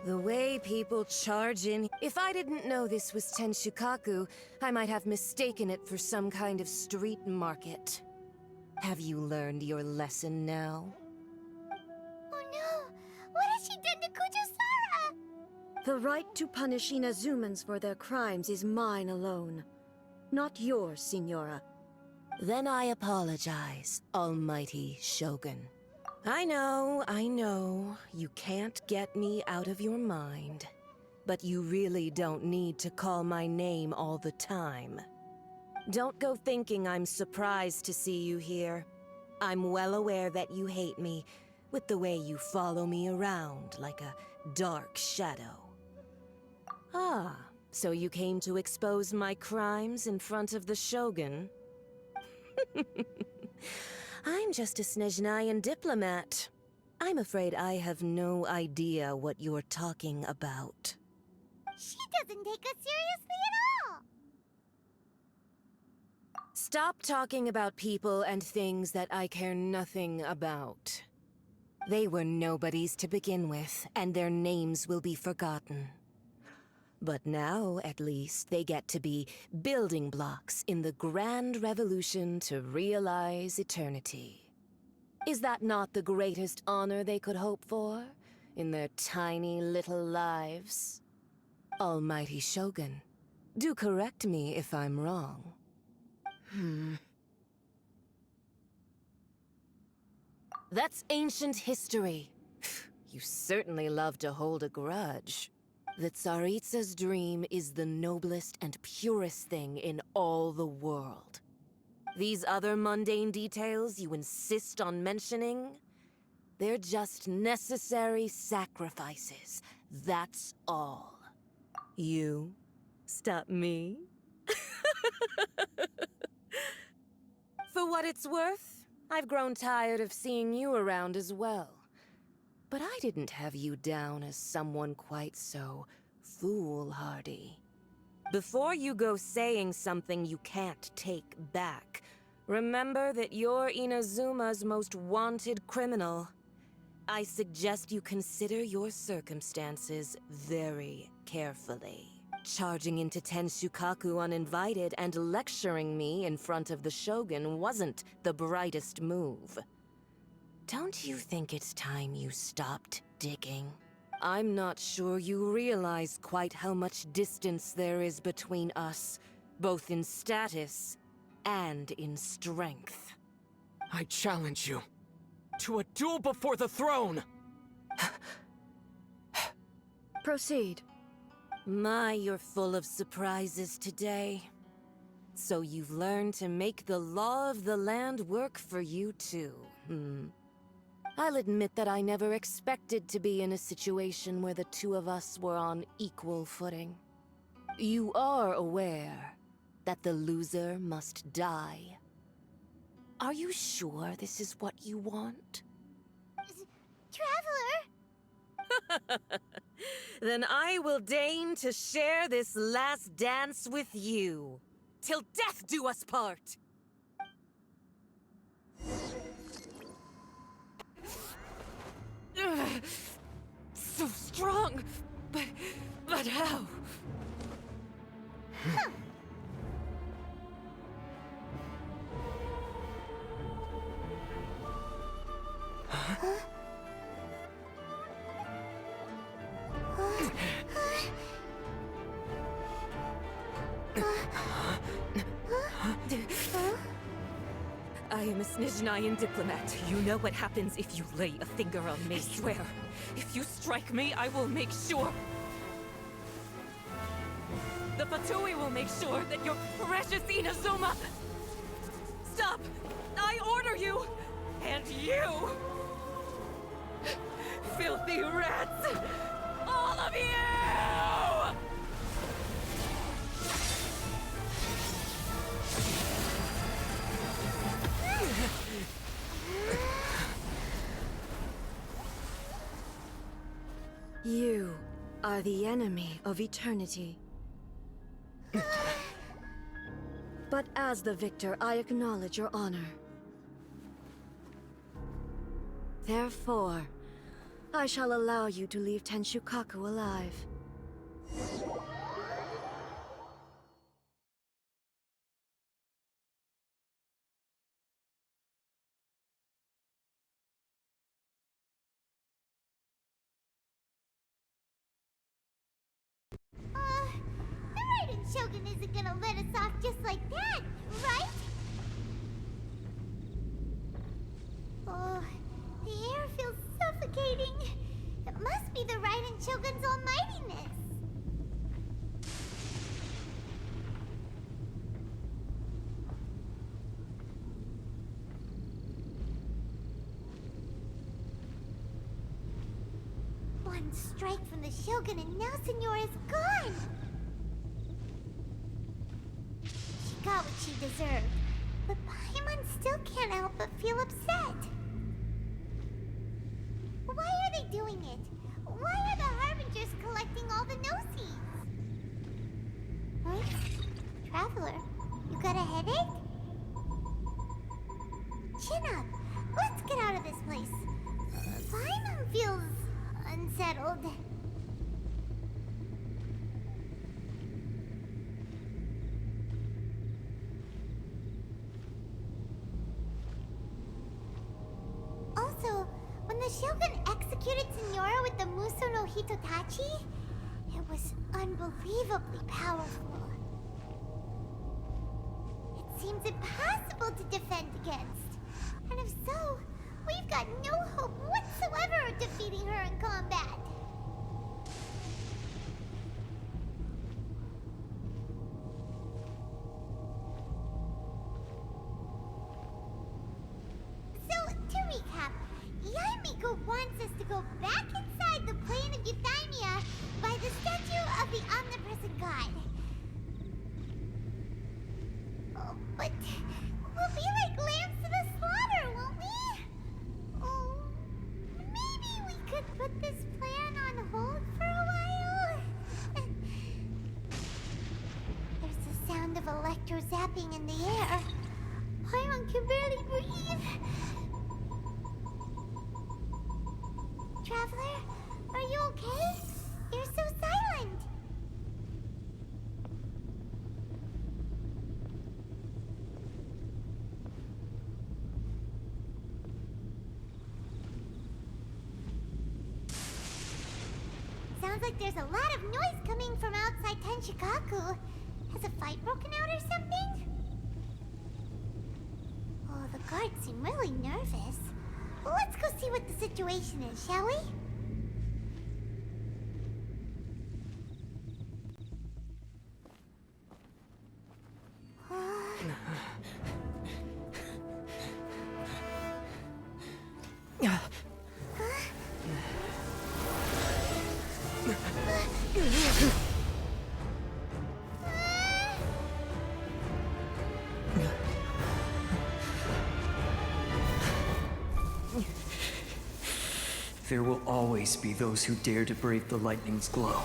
The way people charge in... If I didn't know this was Tenshukaku, I might have mistaken it for some kind of street market. Have you learned your lesson now? Oh no! What has she done to Kujusara? The right to punish Inazumans for their crimes is mine alone. Not yours, Signora. Then I apologize, Almighty Shogun. I know, you can't get me out of your mind. But you really don't need to call my name all the time. Don't go thinking I'm surprised to see you here. I'm well aware that you hate me, with the way you follow me around like a dark shadow. Ah, so you came to expose my crimes in front of the Shogun? I'm just a Snezhnayan diplomat. I'm afraid I have no idea what you're talking about. She doesn't take us seriously at all! Stop talking about people and things that I care nothing about. They were nobodies to begin with, and their names will be forgotten. But now, at least, they get to be building blocks in the grand revolution to realize eternity. Is that not the greatest honor they could hope for in their tiny little lives? Almighty Shogun, do correct me if I'm wrong. That's ancient history. You certainly love to hold a grudge. The Tsaritsa's dream is the noblest and purest thing in all the world. These other mundane details you insist on mentioning, they're just necessary sacrifices, that's all. You stop me? For what it's worth, I've grown tired of seeing you around as well. But I didn't have you down as someone quite so foolhardy. Before you go saying something you can't take back, remember that you're Inazuma's most wanted criminal. I suggest you consider your circumstances very carefully. Charging into Tenshukaku uninvited and lecturing me in front of the Shogun wasn't the brightest move. Don't you think it's time you stopped digging? I'm not sure you realize quite how much distance there is between us, both in status and in strength. I challenge you to a duel before the throne! Proceed. My, you're full of surprises today. So you've learned to make the law of the land work for you too, I'll admit that I never expected to be in a situation where the two of us were on equal footing. You are aware that the loser must die. Are you sure this is what you want? Traveler! Then I will deign to share this last dance with you. Till death do us part! So strong! But how? I am a Snezhnayan diplomat. You know what happens if you lay a finger on me. I swear, if you strike me, I will make sure... The Fatui will make sure that your precious Inazuma... Stop! I order you! And you! Filthy rats! All of you! You are the enemy of eternity. But as the victor, I acknowledge your honor. Therefore, I shall allow you to leave Tenshukaku alive. The Raiden Shogun isn't gonna let us off just like that, right? Oh, the air feels suffocating. It must be the Raiden Shogun's almightiness. One strike from the Shogun and now Senora is gone. She got what she deserved, but Paimon still can't help but feel upset. Why are they doing it? Why are the Harbingers collecting all the no-seeds? Huh? Traveler, you got a headache? Chin up. Let's get out of this place. Paimon feels unsettled. Also, when the Shogun executed Senora with the Muso no Hitotachi, it was unbelievably powerful. It seems impossible to defend against. And if so, we've got no hope whatsoever of defeating her in combat. So, to recap, Yaemiko wants us to go back inside the plane of Euthymia by the statue of the omnipresent god. Oh, but we'll be like lambs to the slaughter, won't we? Oh, maybe we could put this plan on hold for a while? There's the sound of electro zapping in the air. Paimon can barely breathe. Traveler, are you okay? You're so silent. Sounds like there's a lot of noise coming from outside Tenshikaku. Has a fight broken out or something? Oh, the guards seem really nervous. Let's go see what the situation is, shall we? There will always be those who dare to brave the lightning's glow.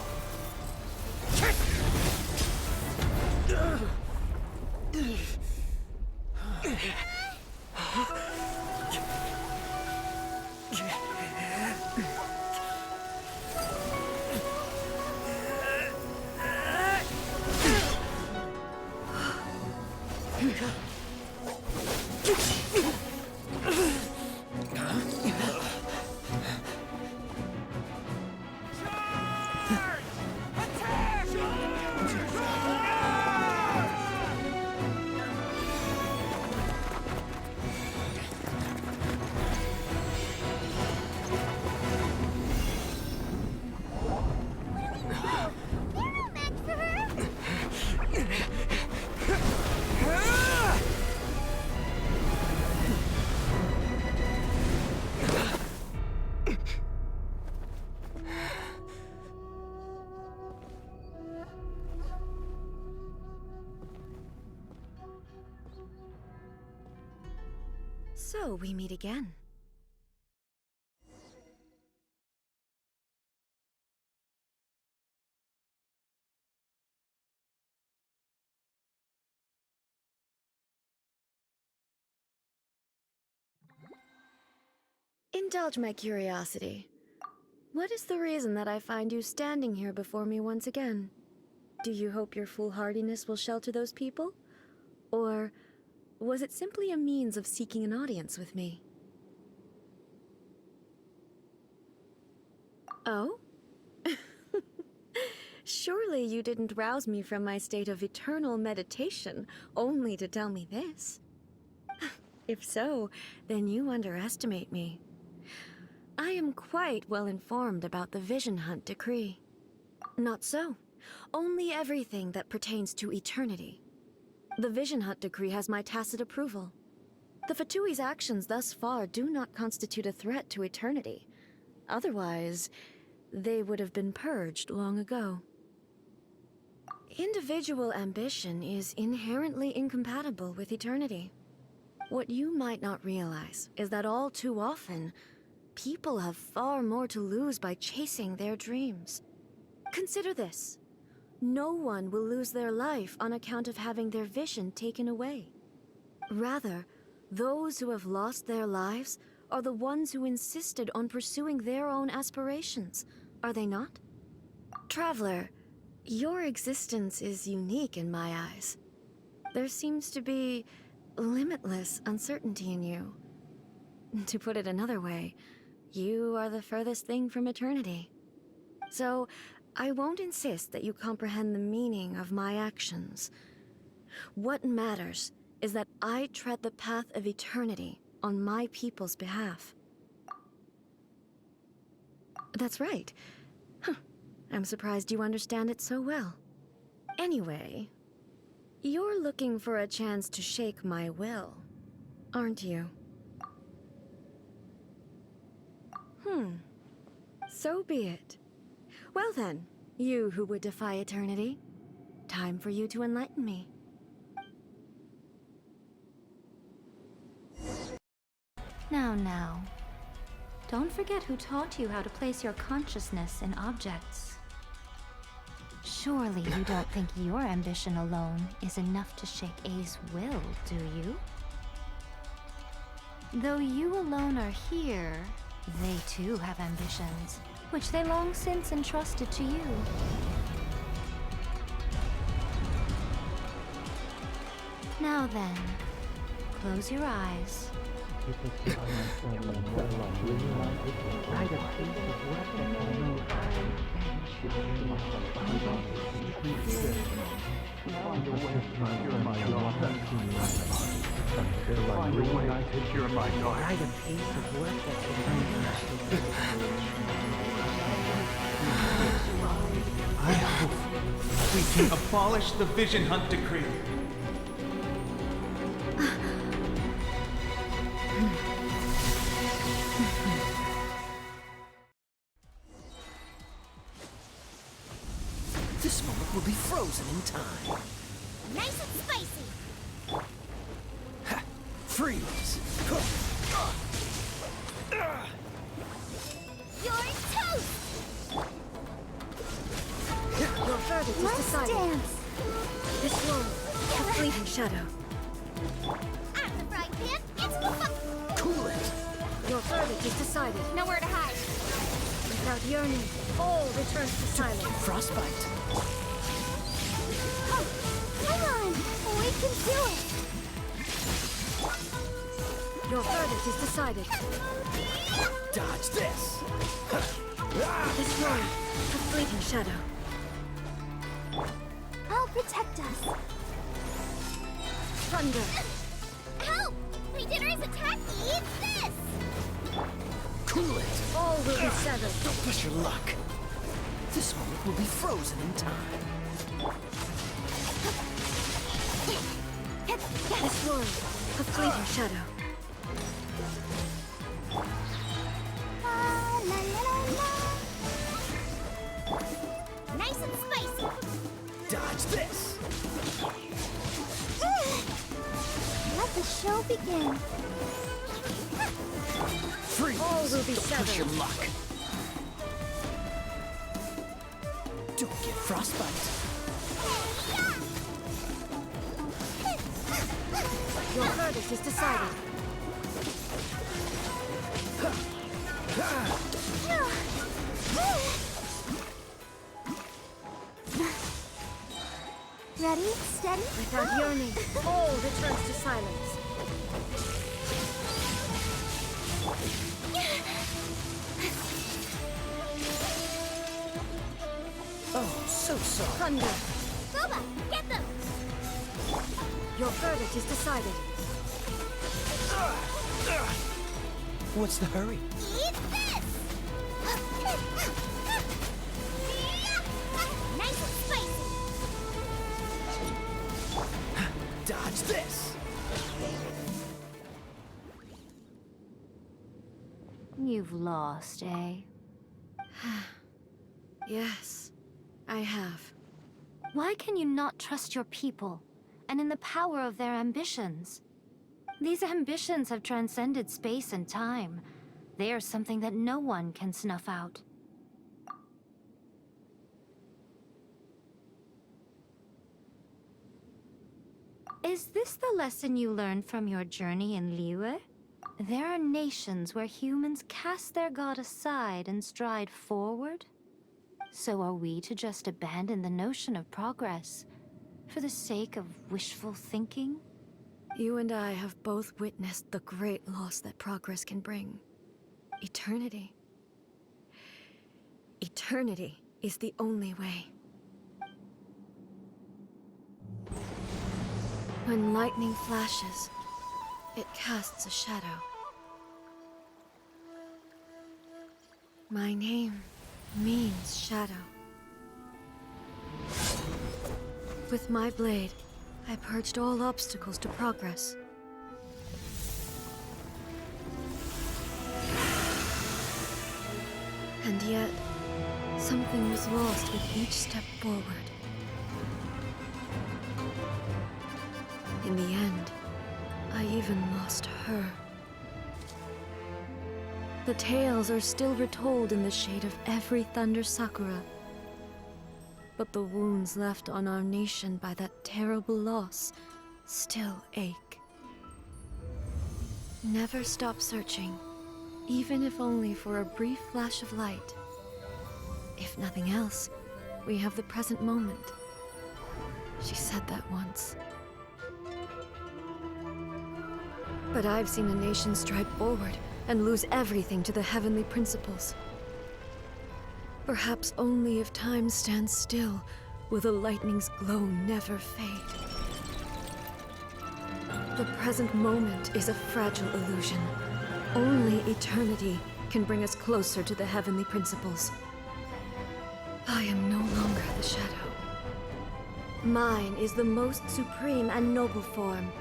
So we meet again. Indulge my curiosity. What is the reason that I find you standing here before me once again? Do you hope your foolhardiness will shelter those people? Or was it simply a means of seeking an audience with me? Oh? Surely you didn't rouse me from my state of eternal meditation only to tell me this. If so, then you underestimate me. I am quite well informed about the Vision Hunt decree. Not so. Only everything that pertains to eternity. The Vision Hunt decree has my tacit approval. The Fatui's actions thus far do not constitute a threat to eternity. Otherwise, they would have been purged long ago. Individual ambition is inherently incompatible with eternity. What you might not realize is that all too often, people have far more to lose by chasing their dreams. Consider this. No one will lose their life on account of having their vision taken away. Rather, those who have lost their lives are the ones who insisted on pursuing their own aspirations, are they not? Traveler, your existence is unique in my eyes. There seems to be limitless uncertainty in you. To put it another way, you are the furthest thing from eternity. So, I won't insist that you comprehend the meaning of my actions. What matters is that I tread the path of eternity on my people's behalf. That's right. Huh. I'm surprised you understand it so well. Anyway, you're looking for a chance to shake my will, aren't you? So be it. Well then, you who would defy eternity, time for you to enlighten me. Now. Don't forget who taught you how to place your consciousness in objects. Surely you don't think your ambition alone is enough to shake A's will, do you? Though you alone are here, they too have ambitions, which they long since entrusted to you. Now then, close your eyes. I hope we can abolish the Vision Hunt decree. This moment will be frozen in time. Nice and spicy. Ha! Freeze! You're toast. Your verdict is decided. Dance. This world, a fleeting shadow. Out of the frying pan into the fire. Cool it! Your verdict is decided. Nowhere to hide. Without yearning, all returns to silence. Frostbite. Oh, come on. We can do it. Your verdict is decided. Dodge this! This world, a fleeting shadow. I'll protect us. Thunder. Help! My dinner is attacking. Eat this. Cool it! All will be severed. Don't push your luck. This moment will be frozen in time. This world, a fleeting shadow. La, la, la, la. Nice and spicy. Dodge this! Let the show begin. Freeze! All will be Don't push your severed. luck. Don't get frostbite. Your verdict is decided. Ready, steady, Without yearning, all returns to silence. Oh, so sorry. Thunder, Boba, get them! your verdict is decided. What's the hurry? Eat this! Nice and spicy! Dodge this! You've lost, eh? Yes, I have. Why can you not trust your people, and in the power of their ambitions? These ambitions have transcended space and time. They are something that no one can snuff out. Is this the lesson you learned from your journey in Liyue? There are nations where humans cast their god aside and stride forward? So are we to just abandon the notion of progress for the sake of wishful thinking? You and I have both witnessed the great loss that progress can bring. Eternity. Eternity is the only way. When lightning flashes, it casts a shadow. My name means shadow. With my blade, I purged all obstacles to progress. And yet, something was lost with each step forward. In the end, I even lost her. The tales are still retold in the shade of every Thunder Sakura. But the wounds left on our nation by that terrible loss still ache. Never stop searching, even if only for a brief flash of light. If nothing else, we have the present moment. She said that once. But I've seen a nation stride forward and lose everything to the heavenly principles. Perhaps only if time stands still will the lightning's glow never fade. The present moment is a fragile illusion. Only eternity can bring us closer to the heavenly principles. I am no longer the shadow. Mine is the most supreme and noble form.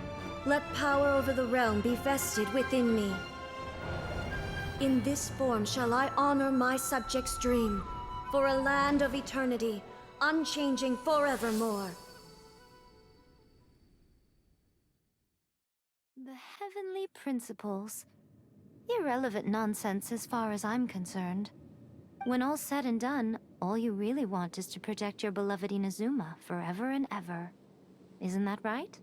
Let power over the realm be vested within me. In this form shall I honor my subjects' dream, for a land of eternity, unchanging forevermore. The heavenly principles. Irrelevant nonsense as far as I'm concerned. When all's said and done, all you really want is to protect your beloved Inazuma forever and ever. Isn't that right?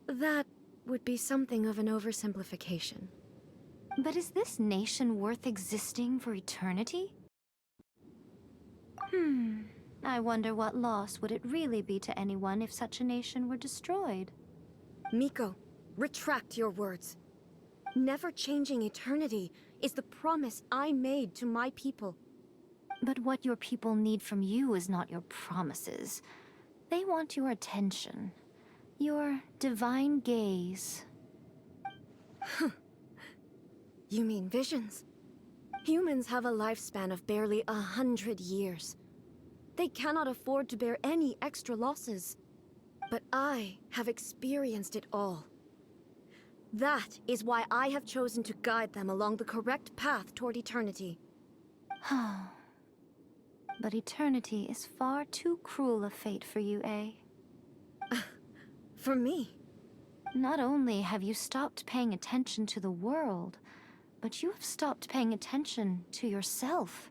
That would be something of an oversimplification. But is this nation worth existing for eternity? I wonder what loss would it really be to anyone if such a nation were destroyed? Miko, retract your words. Never changing eternity is the promise I made to my people. But what your people need from you is not your promises. They want your attention. Your divine gaze. You mean visions? Humans have a lifespan of barely 100 years. They cannot afford to bear any extra losses. But I have experienced it all. That is why I have chosen to guide them along the correct path toward eternity. But eternity is far too cruel a fate for you, eh? For me? Not only have you stopped paying attention to the world, but you have stopped paying attention to yourself.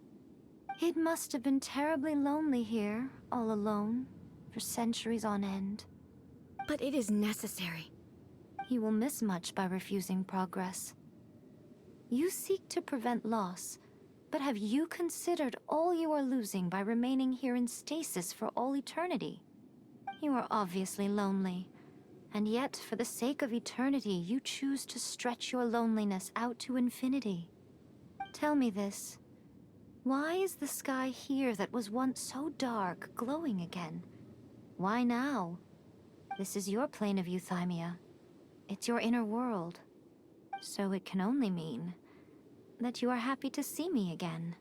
It must have been terribly lonely here, all alone, for centuries on end. But it is necessary. You will miss much by refusing progress. You seek to prevent loss, But have you considered all you are losing by remaining here in stasis for all eternity? You are obviously lonely, and yet, for the sake of eternity, you choose to stretch your loneliness out to infinity. Tell me this. Why is the sky here that was once so dark glowing again? Why now? This is your plane of euthymia. It's your inner world. So it can only mean that you are happy to see me again.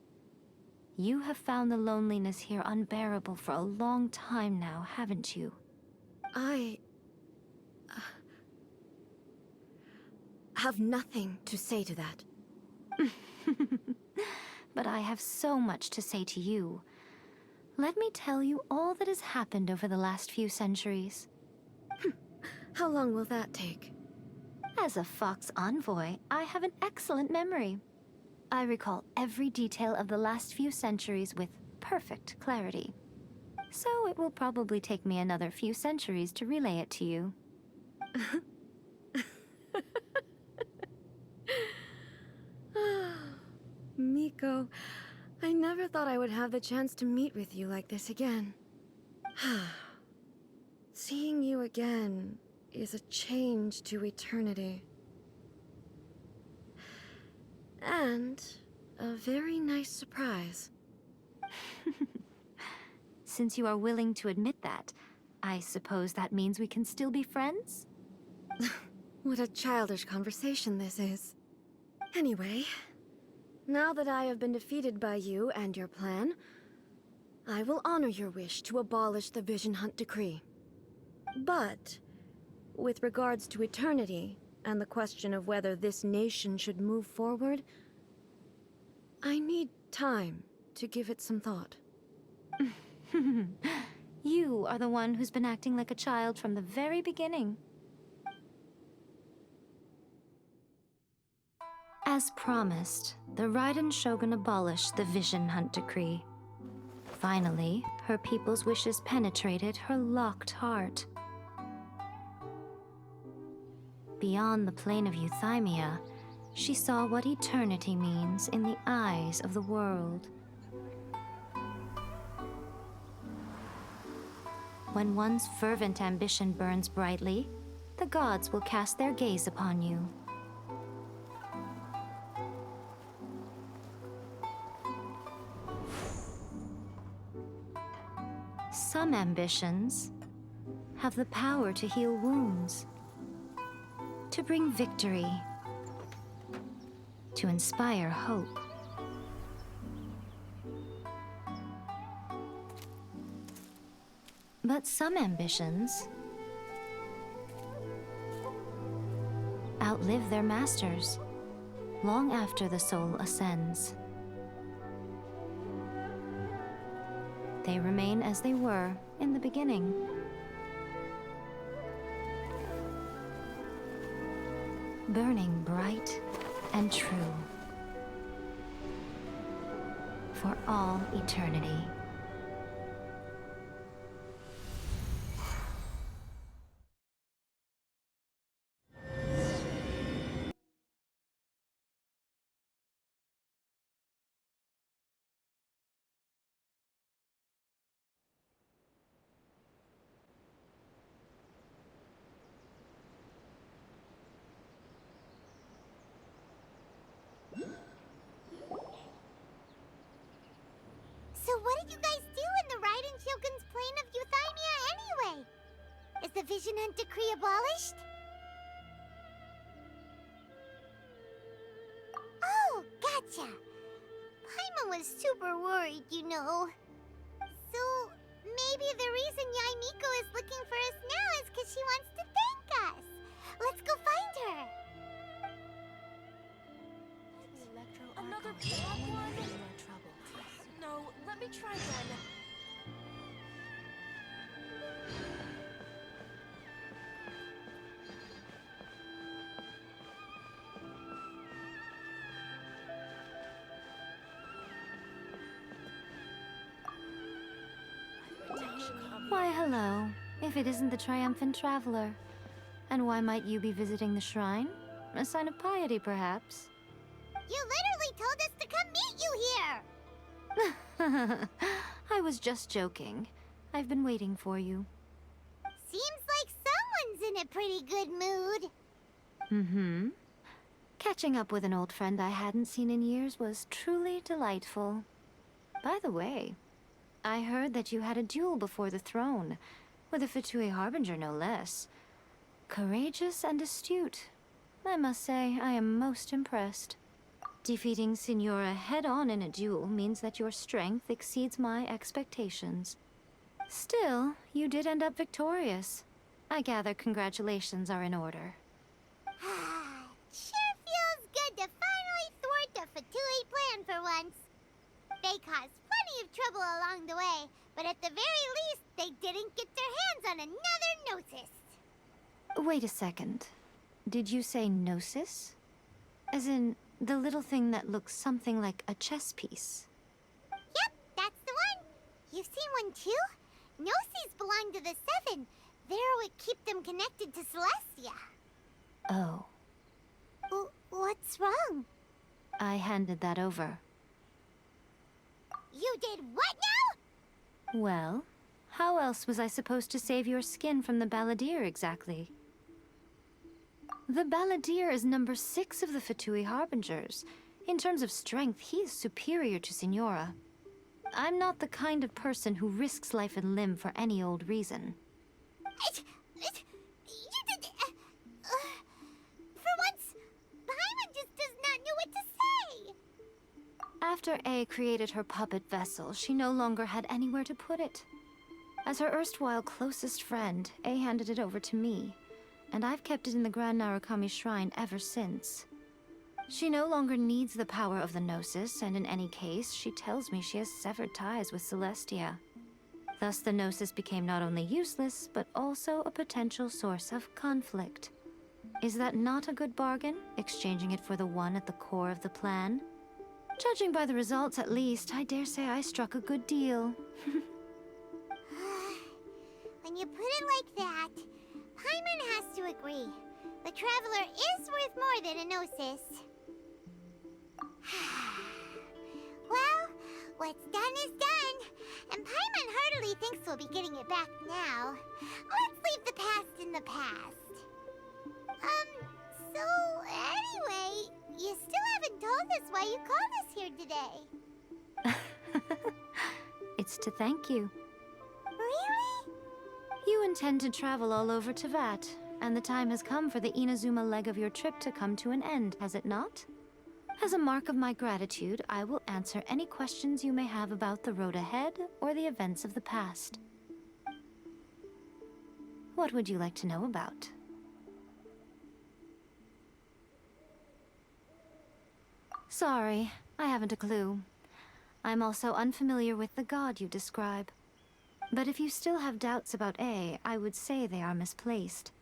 You have found the loneliness here unbearable for a long time now, haven't you? I have nothing to say to that. But I have so much to say to you. Let me tell you all that has happened over the last few centuries. How long will that take? As a Fox envoy, I have an excellent memory. I recall every detail of the last few centuries with perfect clarity. So it will probably take me another few centuries to relay it to you. Miko, I never thought I would have the chance to meet with you like this again. Seeing you again is a change to eternity. And a very nice surprise. Since you are willing to admit that, I suppose that means we can still be friends? What a childish conversation this is. Anyway, now that I have been defeated by you and your plan, I will honor your wish to abolish the Vision Hunt Decree. But, with regards to eternity, and the question of whether this nation should move forward, I need time to give it some thought. You are the one who's been acting like a child from the very beginning. As promised, the Raiden Shogun abolished the Vision Hunt Decree. Finally, her people's wishes penetrated her locked heart. Beyond the plane of euthymia, she saw what eternity means in the eyes of the world. When one's fervent ambition burns brightly, the gods will cast their gaze upon you. Some ambitions have the power to heal wounds, to bring victory, to inspire hope. But some ambitions outlive their masters long after the soul ascends. They remain as they were in the beginning. Burning bright and true for all eternity. So what did you guys do in the Raiden Shogun's plane of euthymia anyway? Is the Vision Hunt Decree abolished? Oh, gotcha. Paimon was super worried, you know. So, maybe the reason Yae Miko is looking for us now is because she wants to thank us. Let's go find her. Another bad one? No, let me try again. Why, hello. If it isn't the triumphant traveler. And why might you be visiting the shrine? A sign of piety, perhaps? You literally told us to come meet you here! I was just joking. I've been waiting for you. Seems like someone's in a pretty good mood. Mm-hmm. Catching up with an old friend I hadn't seen in years was truly delightful. By the way, I heard that you had a duel before the throne, with a Fatui Harbinger no less. Courageous and astute. I must say, I am most impressed. Defeating Signora head-on in a duel means that your strength exceeds my expectations. Still, you did end up victorious. I gather congratulations are in order. Sure feels good to finally thwart the Fatui plan for once. They caused plenty of trouble along the way, but at the very least, they didn't get their hands on another Gnosis. Wait a second. Did you say Gnosis? As in, the little thing that looks something like a chess piece? Yep, that's the one. You've seen one too? Gnosis belong to the Seven. They're what keep them connected to Celestia. Oh. What's wrong? I handed that over. You did what now? Well, how else was I supposed to save your skin from the Balladeer exactly? The Balladeer is number 6 of the Fatui Harbingers. In terms of strength, he is superior to Signora. I'm not the kind of person who risks life and limb for any old reason. You did... for once, Paimon just does not know what to say. After A created her puppet vessel, she no longer had anywhere to put it. As her erstwhile closest friend, A handed it over to me, and I've kept it in the Grand Narukami Shrine ever since. She no longer needs the power of the Gnosis, and in any case, she tells me she has severed ties with Celestia. Thus, the Gnosis became not only useless, but also a potential source of conflict. Is that not a good bargain, exchanging it for the one at the core of the plan? Judging by the results, at least, I dare say I struck a good deal. When you put it like that, Paimon has to agree. The Traveler is worth more than a Gnosis. Well, what's done is done, and Paimon heartily thinks we'll be getting it back now. Let's leave the past in the past. So anyway, you still haven't told us why you called us here today. It's to thank you. Really? You intend to travel all over Teyvat, and the time has come for the Inazuma leg of your trip to come to an end, has it not? As a mark of my gratitude, I will answer any questions you may have about the road ahead or the events of the past. What would you like to know about? Sorry, I haven't a clue. I'm also unfamiliar with the god you describe. But if you still have doubts about A, I would say they are misplaced.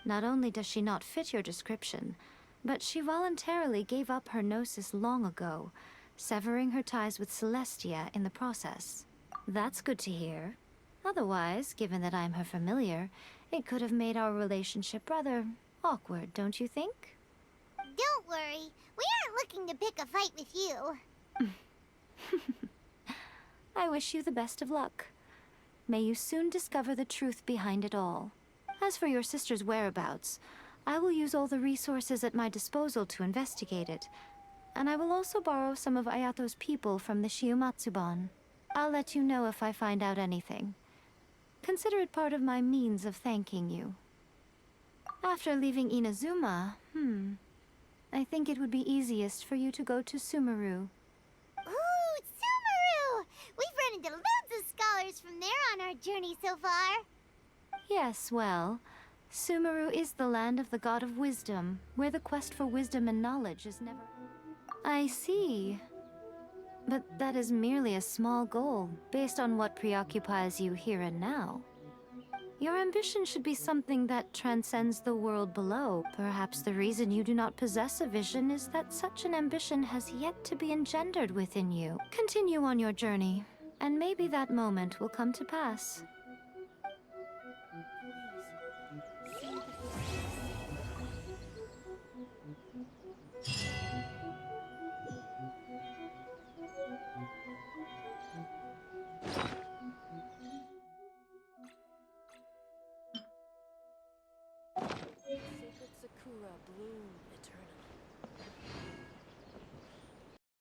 Not only does she not fit your description, but she voluntarily gave up her Gnosis long ago, severing her ties with Celestia in the process. That's good to hear. Otherwise, given that I'm her familiar, it could have made our relationship rather awkward, don't you think? Don't worry, we aren't looking to pick a fight with you. I wish you the best of luck. May you soon discover the truth behind it all. As for your sister's whereabouts, I will use all the resources at my disposal to investigate it, and I will also borrow some of Ayato's people from the Shiumatsuban. I'll let you know if I find out anything. Consider it part of my means of thanking you. After leaving Inazuma, I think it would be easiest for you to go to Sumeru. Ooh, Sumeru! We've run into loads of scholars from there on our journey so far. Yes, well, Sumeru is the land of the god of wisdom, where the quest for wisdom and knowledge is never... I see. But that is merely a small goal, based on what preoccupies you here and now. Your ambition should be something that transcends the world below. Perhaps the reason you do not possess a vision is that such an ambition has yet to be engendered within you. Continue on your journey, and maybe that moment will come to pass.